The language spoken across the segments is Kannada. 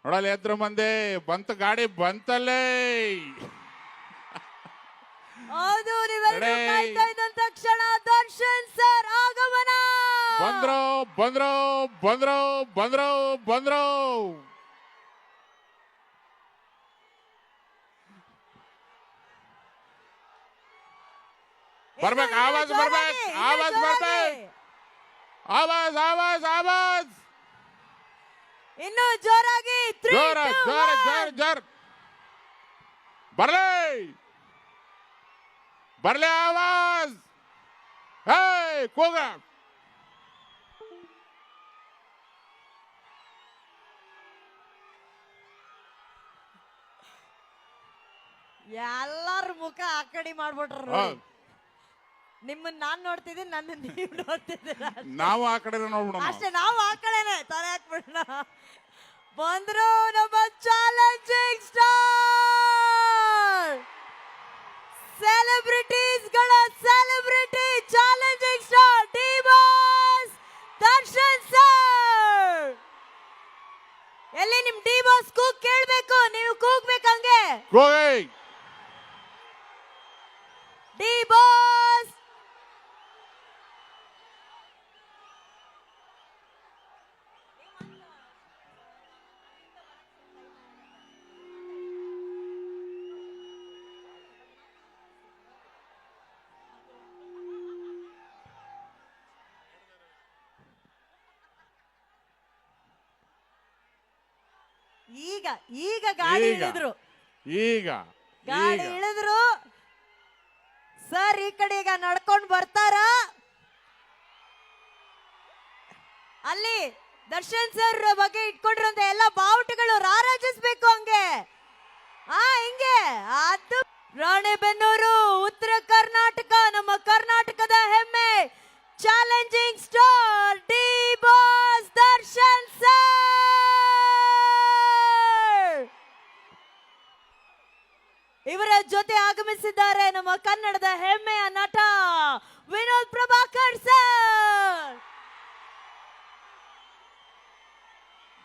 ನೋಡಲ್ಲ ಎದ್ರು ಮಂದಿ ಬಂತು ಗಾಡಿ ಬಂತಲ್ಲೇ. ಹೌದು, ನೀವೆಲ್ಲರೂ ಕಾಯ್ತಾ ಇದ್ದಂತ ಕ್ಷಣ ದರ್ಶನ್ ಸರ್ ಆಗಮನ. ಬಂದ್ರು ಬಂದ್ರು ಬಂದ್ರು ಬಂದ್ರು ಬಂದ್ರು. ಬರ್ಬೇಕು, ಆವಾಜ್ ಬರ್ಬೇಕು, ಆವಾಜ್ ಬರ್ಬೇಕು, ಆವಾಜ್ ಆವಾಜ್ ಆವಾಜ್ ಇನ್ನು ಜೋರಾಗಿ ಜೋರ ಜೋರ ಜೋರ ಜೋರ ಬರ್ಲಿ ಬರ್ಲಿ ಆವಾಜ್. ಹೇ ಕೂಗ. ಎಲ್ಲಾರ ಮುಖ ಆ ಕಡೆ ಮಾಡ್ಬಿಟ್ರು. ನಿಮ್ಮನ್ನ ನಾನ್ ನೋಡ್ತಿದ್ದೀನಿ, ನನ್ನ ನೀವು ನೋಡ್ತಿದ್ದೀರ. ನಾವು ಆ ಕಡೆ ನೋಡ್ಬಿಡೋಣ ಅಷ್ಟೇ, ನಾವು ಆ ಕಡೆನೆ ತಲೆ ಹಾಕ್ಬಿಡೋಣ. ಬಂದ್ರು ನಮ್ಮ ಚಾಲೆಂಜಿಂಗ್ ಸ್ಟಾರ್, ಸೆಲೆಬ್ರಿಟೀಸ್ ಗಳ celebrity challenging star D boss Darshan sir. ಎಲ್ಲಿ ನಿಮ್ ಡಿ ಬಾಸ್ ಕೂಗ್ ಕೇಳ್ಬೇಕು, ನೀವು ಕೂಗ್ಬೇಕು ಹಂಗೆ. ಕೂಗಿ. ಡಿ ಬಾಸ್ ಈಗ ಈಗ ಗಾಡಿ ಈಗ. ಇಳಿದ್ರು, ಈಗ ಗಾಡಿ ಈಗ ಇಳಿದ್ರು. ಸರ್ ಈ ಕಡೆ ಈಗ ನಡ್ಕೊಂಡು ಬರ್ತಾರ. ಅಲ್ಲಿ ದರ್ಶನ್ ಸರ್ ಬಗ್ಗೆ ಇಟ್ಕೊಂಡಿರುವಂತ ಎಲ್ಲ ಬಾವುಟಗಳು ರಾರಾಜಿಸ್ಬೇಕು ಹಂಗೆ. ಹಿಂಗೆ ಅದು ರಾಣೆಬೆನ್ನೂರು, ಉತ್ತರ ಕರ್ನಾಟಕ, ನಮ್ಮ ಕರ್ನಾಟಕದ ಹೆಮ್ಮೆ challenging star D boss Darshan sir. ಇವರ ಜೊತೆ ಆಗಮಿಸಿದ್ದಾರೆ ನಮ್ಮ ಕನ್ನಡದ ಹೆಮ್ಮೆಯ ನಟ ವಿನೋದ್ ಪ್ರಭಾಕರ್ ಸರ್.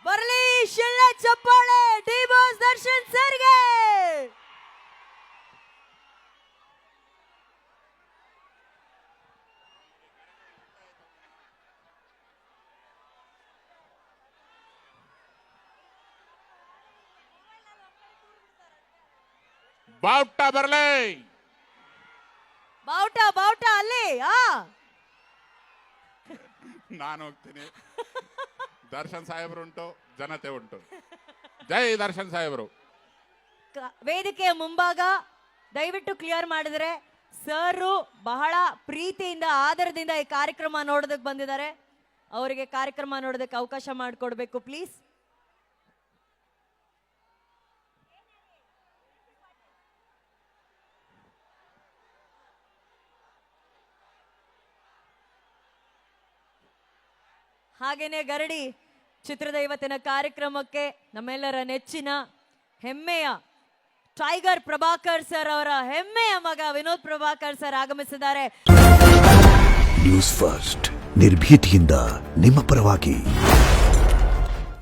ಬರಲಿ ಶಿಳ್ಳೆ ಚಪ್ಪಾಳೆ ಡಿ ಬಾಸ್ ದರ್ಶನ್ ಸರ್ಗೆ. ಬಾವುಟ ಬರ್ಲಿ. ಬಾವುಟ ಬಾವುಟ ಅಲ್ಲಿ. ನಾನು ಹೋಗ್ತೀನಿ. ದರ್ಶನ್ ಸಾಹೇಬ್ರು ಉಂಟು, ಜನತೆ ಉಂಟು. ಜೈ ದರ್ಶನ್ ಸಾಹೇಬ್ರು. ವೇದಿಕೆಯ ಮುಂಭಾಗ ದಯವಿಟ್ಟು ಕ್ಲಿಯರ್ ಮಾಡಿದ್ರೆ. ಸರ್ ಬಹಳ ಪ್ರೀತಿಯಿಂದ ಆದರದಿಂದ ಈ ಕಾರ್ಯಕ್ರಮ ನೋಡೋದಕ್ಕೆ ಬಂದಿದ್ದಾರೆ. ಅವರಿಗೆ ಕಾರ್ಯಕ್ರಮ ನೋಡೋದಕ್ಕೆ ಅವಕಾಶ ಮಾಡಿಕೊಡ್ಬೇಕು ಪ್ಲೀಸ್. ಹಾಗೇನೆ ಗರಡಿ ಚಿತ್ರದ ಇವತ್ತಿನ ಕಾರ್ಯಕ್ರಮಕ್ಕೆ ನಮ್ಮೆಲ್ಲರ ನೆಚ್ಚಿನ ಹೆಮ್ಮೆಯ ಟೈಗರ್ ಪ್ರಭಾಕರ್ ಸರ್ ಅವರ ಹೆಮ್ಮೆಯ ಮಗ ವಿನೋದ್ ಪ್ರಭಾಕರ್ ಸರ್ ಆಗಮಿಸಿದ್ದಾರೆ. ನ್ಯೂಸ್ ಫಸ್ಟ್ ನಿರ್ಭೀತಿಯಿಂದ ನಿಮ್ಮ ಪರವಾಗಿ.